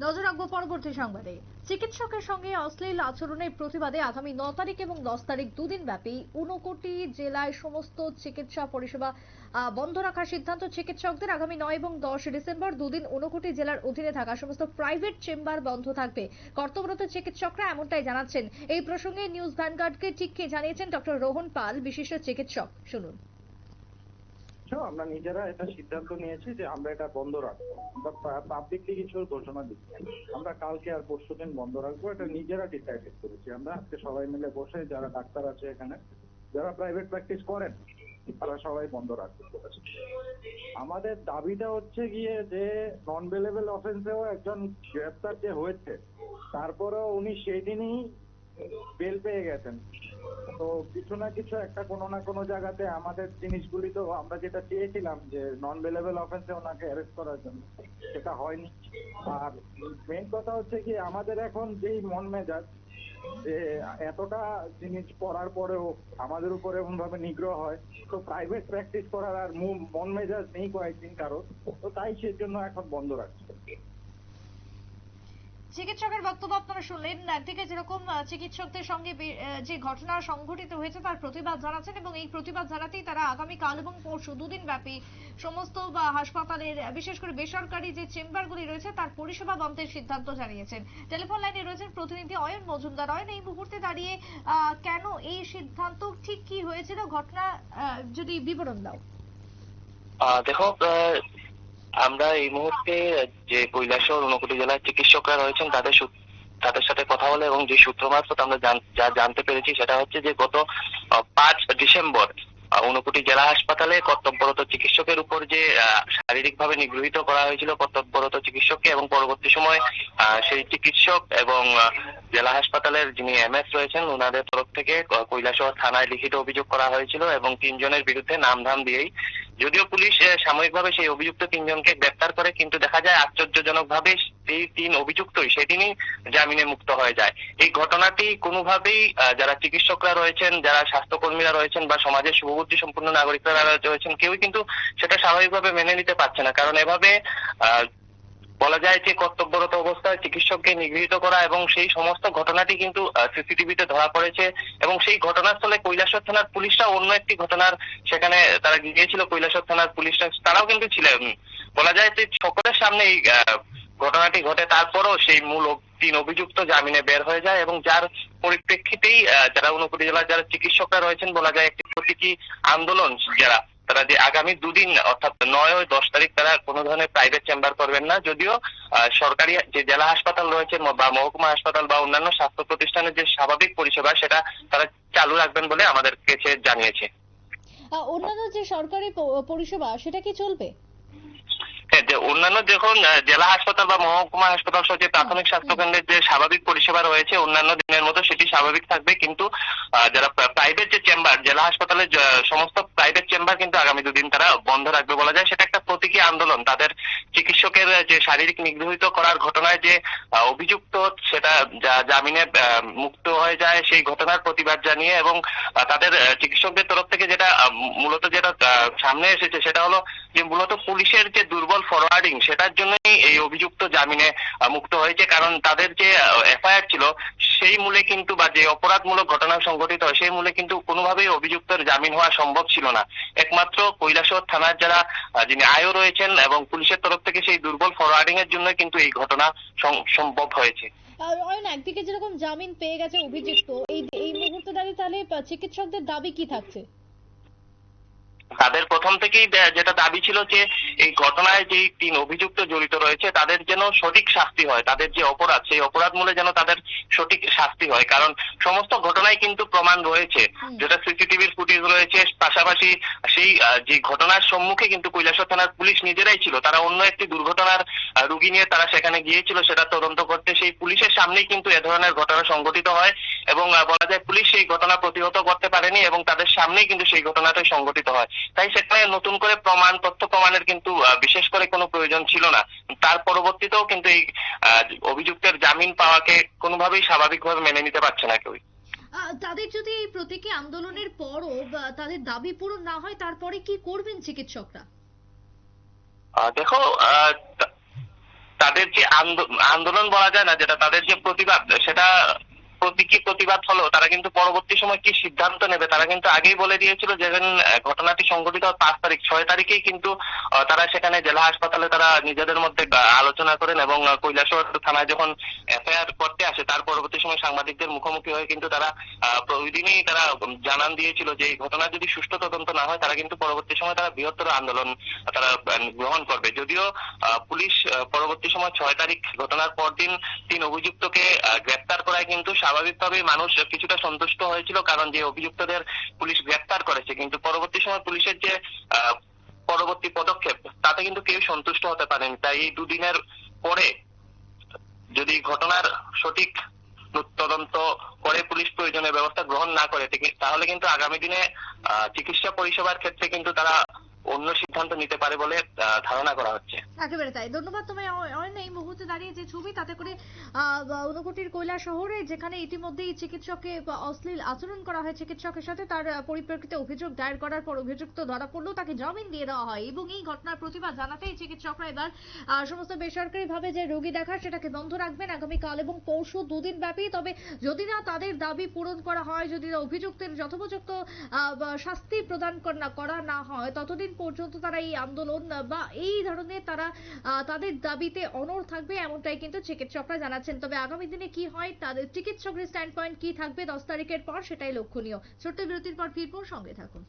নজর রাখবো পরবর্তী সংবাদে। চিকিৎসকের সঙ্গে অশ্লীল আচরণের প্রতিবাদে আগামী 9 তারিখ এবং 10 তারিখ দুদিন ব্যাপী 59 জেলায় সমস্ত চিকিৎসা পরিষেবা বন্ধ রাখার সিদ্ধান্ত চিকিৎসকদের। আগামী 9 এবং 10 ডিসেম্বর দুদিন 59 জেলার অধীনে থাকা সমস্ত প্রাইভেট চেম্বার বন্ধ থাকবে। কর্তব্যরত চিকিৎসকরা এমনটাই জানাচ্ছেন। এই প্রসঙ্গে নিউজ ভ্যানগার্ডকে ঠিক কি জানিয়েছেন ডক্টর রোহন পাল, বিশিষ্ট চিকিৎসক। শুনুন। আমরা নিজেরা এটা সিদ্ধান্ত নিয়েছি যে আমরা এটা বন্ধ রাখবো। আমরা পাবলিকলি কিছু ঘোষণা দিচ্ছি, আমরা কালকে আর পরশুদিন বন্ধ রাখবো, এটা নিজেরা ডিসাইড করেছি। আমরা আজকে সবাই মিলে বসে, যারা ডাক্তার আছে এখানে, যারা প্রাইভেট প্র্যাকটিস করেন, তারা সবাই বন্ধ রাখতে বলেছে। আমাদের দাবিটা হচ্ছে গিয়ে যে নন বেলেবল অফেন্সেও একজন গ্রেপ্তার যে হয়েছে, তারপরেও উনি সেই দিনই বেল পেয়ে গেছেন। তো কিছু না কিছু একটা কোনো না কোনো জায়গাতে আমাদের জিনিসগুলি, তো আমরা যেটা চেয়েছিলাম যে নন বেলেবল অফেন্সে ওনাকে অ্যারেস্ট করার জন্য, সেটা হয়নি। আর মেইন কথা হচ্ছে কি, আমাদের এখন যেই মন মেজাজ, যে এতটা জিনিস করার পরেও আমাদের উপরে এমন ভাবে নিগ্রহ হয়, তো প্রাইভেট প্র্যাকটিস করার আর মন মেজাজ নেই কয়েকদিন কারো, তো তাই সেজন্য এখন বন্ধ রাখছে। চিকিৎসকের বক্তব্য আপনারা শুনলেন। একদিকে যেরকম চিকিৎসকদের সঙ্গে যে ঘটনা সংঘটিত হয়েছে তার প্রতিবাদ জানাচ্ছেন এবং এই প্রতিবাদ জানাতেই তারা আগামীকাল এবং পরশু দুদিন ব্যাপী সমস্ত হাসপাতালের, বিশেষ করে বেসরকারি যে চেম্বারগুলি রয়েছে তার পরিষেবা বন্ধের সিদ্ধান্ত জানিয়েছেন। টেলিফোন লাইনে রয়েছেন প্রতিনিধি অয়ন মজুমদার। অয়ন, এই মুহূর্তে দাঁড়িয়ে কেন এই সিদ্ধান্ত, ঠিক কি হয়েছিল ঘটনা, যদি বিবরণ দাও। দেখো, আমরা এই মুহূর্তে যে কৈলাসহর 59 জেলার চিকিৎসকরা রয়েছেন তাদের সাথে কথা বলে এবং যে সূত্র মারফত আমরা যা জানতে পেরেছি সেটা হচ্ছে যে গত 5 ডিসেম্বর 59 জেলা হাসপাতালে কর্তব্যরত চিকিৎসকের উপর যে শারীরিকভাবে নিগৃহীত করা হয়েছিল কর্তব্যরত চিকিৎসককে, এবং পরবর্তী সময় সেই চিকিৎসক এবং জেলা হাসপাতালের যিনি এমএস রয়েছেন ওনাদের তরফ থেকে কৈলাসহর থানায় লিখিত অভিযোগ করা হয়েছিল এবং 3 জনের বিরুদ্ধে নামধাম দিয়েই, যদিও পুলিশ সাময়িকভাবে সেই অভিযুক্ত 3 জনকে গ্রেপ্তার করে, কিন্তু দেখা যায় আশ্চর্যজনকভাবে এই 3 অভিযুক্তই সেদিনই জামিনে মুক্ত হয়ে যায়। এই ঘটনাটি কোনোভাবেই যারা চিকিৎসকরা রয়েছেন, যারা স্বাস্থ্যকর্মীরা রয়েছেন বা সমাজের শুভবুদ্ধি সম্পন্ন নাগরিকরা রয়েছেন, কেউই কিন্তু সেটা স্বাভাবিকভাবে মেনে নিতে পারছে না। কারণ এভাবে বলা যায় যে কর্তব্যরত অবস্থায় চিকিৎসককে নিগৃহীত করা এবং সেই সমস্ত ঘটনাটি কিন্তু সিসিটিভিতে ধরা পড়েছে এবং সেই ঘটনাস্থলে কৈলাসহর থানার পুলিশরা অন্য একটি ঘটনার, সেখানে তারা গিয়েছিল কৈলাসহর থানার পুলিশরা, তারাও কিন্তু ছিলেন। বলা যায় যে সকলের সামনে এই ঘটনাটি ঘটে, তারপরও সেই মূল 3 অভিযুক্ত জামিনে বের হয়ে যায় এবং যার পরিপ্রেক্ষিতেই যারা 59 জেলার যারা চিকিৎসকরা রয়েছেন, বলা যায় একটি প্রতীকী আন্দোলন, তারা যে আগামী দুদিন অর্থাৎ 9 ও 10 তারিখ তারা কোনো ধরনের প্রাইভেট চেম্বার করবেন না। যদিও সরকারি যে জেলা হাসপাতাল রয়েছে বা মহকুমা হাসপাতাল বা অন্যান্য স্বাস্থ্য প্রতিষ্ঠানের যে স্বাভাবিক পরিষেবা সেটা তারা চালু রাখবেন বলে আমাদের কাছে জানিয়েছে। অন্যান্য যে সরকারি পরিষেবা সেটা কি চলবে? যে অন্যান্য যখন জেলা হাসপাতাল বা মহকুমা হাসপাতাল সহ যে প্রাথমিক স্বাস্থ্য কেন্দ্রের যে স্বাভাবিক পরিষেবা রয়েছে অন্যান্য দিনের মতো সেটি স্বাভাবিক থাকবে, কিন্তু যারা প্রাইভেট যে চেম্বার, জেলা হাসপাতালের সমস্ত প্রাইভেট চেম্বার কিন্তু আগামী দুদিন তারা বন্ধ রাখবে। বলা যায় সেটা একটা প্রতীকী আন্দোলন। তাদের চিকিৎসকের যে শারীরিক নিগৃহীত করার ঘটনায় যে অভিযুক্ত সেটা জামিনে মুক্ত হয়ে যায়, সেই ঘটনার প্রতিবাদ জানিয়ে এবং তাদের চিকিৎসকদের তরফ থেকে যেটা মূলত যেটা সামনে এসেছে সেটা হলো যে মূলত পুলিশের যে দুর্বল ফরওয়ার্ডিং, সেটার জন্যই এই অভিযুক্ত জামিনে মুক্ত হয়েছে। কারণ তাদের যে এফআইআর ছিল সেই মূলে কিন্তু, বা যে অপরাধমূলক ঘটনা সংঘটিত হয় সেই মূলে কিন্তু কোনোভাবেই অভিযুক্তের জামিন হওয়া সম্ভব ছিল না। একমাত্র কৈলাসহর থানার যারা যিনি আইও রয়েছেন এবং পুলিশের তরফ থেকে সেই দুর্বল ফরওয়ার্ডিং এর জন্য কিন্তু এই ঘটনা সম্ভব হয়েছে। একদিকে যেরকম জামিন পেয়ে গেছে অভিযুক্ত, এই মুহূর্তে দাঁড়িয়ে তাহলে চিকিৎসকদের দাবি কি থাকছে? তাদের প্রথম থেকেই যেটা দাবি ছিল যে এই ঘটনায় যে 3 অভিযুক্ত জড়িত রয়েছে তাদের যেন সঠিক শাস্তি হয়, তাদের যে অপরাধ সেই অপরাধ মূলে যেন তাদের সঠিক শাস্তি হয়। কারণ সমস্ত ঘটনায় কিন্তু প্রমাণ রয়েছে, যেটা সিসিটিভির ফুটেজ রয়েছে, পাশাপাশি সেই যে ঘটনার সম্মুখে কিন্তু কৈলাসহর থানার পুলিশ নিজেরাই ছিল। তারা অন্য একটি দুর্ঘটনার রুগী নিয়ে তারা সেখানে গিয়েছিল সেটা তদন্ত করতে, সেই পুলিশের সামনেই কিন্তু এ ধরনের ঘটনা সংঘটিত হয় এবং বলা যায় পুলিশ সেই ঘটনা প্রতিহত করতে পারেনি এবং তাদের সামনেই কিন্তু সেই ঘটনাটাই সংঘটিত হয়। তাই সেখানে নতুন করে তথ্য প্রমাণের কিন্তু বিশেষ করে কোনো প্রয়োজন ছিল না। তার পরবর্তীতেও কিন্তু এই অভিযুক্তের জামিন পাওয়াকে কোনোভাবেই স্বাভাবিকভাবে মেনে নিতে পারছে না কেউ। তাদের যদি এই প্রতীকী আন্দোলনের পরও তাদের দাবি পূরণ না হয় তারপরে কি করবেন চিকিৎসকরা? দেখো, তাদের যে আন্দোলন বলা যায় না, যেটা তাদের যে প্রতিবাদ, সেটা প্রতীকী প্রতিবাদ হলো, তারা কিন্তু পরবর্তী সময় কি সিদ্ধান্ত নেবে তারা কিন্তু আগেই বলে দিয়েছিল। যেদিন ঘটনাটি সংঘটিত হয় 5 তারিখ, 6 তারিখেই কিন্তু তারা সেখানে জেলা হাসপাতালে তারা নিজেদের মধ্যে আলোচনা করেন এবং কৈলাসহর থানায় যখন এফআইআর করতে আসে তার পরবর্তী সময় সাংবাদিকদের মুখোমুখি হয়ে কিন্তু তারা ওই দিনই তারা জানান দিয়েছিল যে এই ঘটনা যদি সুষ্ঠু তদন্ত না হয় তারা কিন্তু পরবর্তী সময় তারা বৃহত্তর আন্দোলন তারা গ্রহণ করবে। যদিও পুলিশ পরবর্তী সময় 6 তারিখ ঘটনার পরদিন 3 অভিযুক্তকে গ্রেপ্তার করায় কিন্তু স্বাভাবিকভাবেই মানুষ কিছুটা সন্তুষ্ট হয়েছিল, কারণ যে অভিযুক্তদের পুলিশ গ্রেপ্তার করেছে, কিন্তু পরবর্তী সময় পুলিশের যে পরবর্তী পদক্ষেপ তাতে কিন্তু কেউ সন্তুষ্ট হতে পারেনি। তাই এই দুদিনের পরে যদি ঘটনার সঠিক তদন্ত করে পুলিশ প্রয়োজনীয় ব্যবস্থা গ্রহণ না করে তাহলে কিন্তু আগামী দিনে চিকিৎসা পরিষেবার ক্ষেত্রে কিন্তু তারা অন্য সিদ্ধান্ত নিতে পারে বলে ধারণা করা হচ্ছে। একেবারে তাই। ধন্যবাদ তোমায় অয়ন। এই মুহূর্তে দাঁড়িয়ে যে ছবি তাতে করে ঊনকোটির কৈলাসহরে যেখানে ইতিমধ্যেই চিকিৎসককে অশ্লীল আচরণ করা হয় চিকিৎসকের সাথে, তার পরিপ্রেক্ষিতে অভিযোগ দায়ের করার পর অভিযুক্ত ধরা পড়লেও তাকে জামিন দিয়ে দেওয়া হয় এবং এই ঘটনার প্রতিবাদ জানাতেই চিকিৎসকরা এবার সমস্ত বেসরকারি ভাবে যে রোগী দেখা সেটাকে বন্ধ রাখবেন আগামীকাল এবং পরশু দুদিন ব্যাপী। তবে যদি না তাদের দাবি পূরণ করা হয়, যদি না অভিযুক্তের যথোপযুক্ত শাস্তি প্রদান করা না হয়, ততদিন পর্যন্ত তারা এই আন্দোলন বা এই ধরনের তারা তাদের দাবিতে অনড় থাকবে, এমনটাই কিন্তু চিকিৎসকরা জানাচ্ছেন। তবে আগামী দিনে কি হয়, তাদের চিকিৎসকের স্ট্যান্ড পয়েন্ট কি থাকবে 10 তারিখের পর, সেটাই লক্ষণীয়। ছোট্ট বিরতির পর ফিরবো, সঙ্গে থাকুন।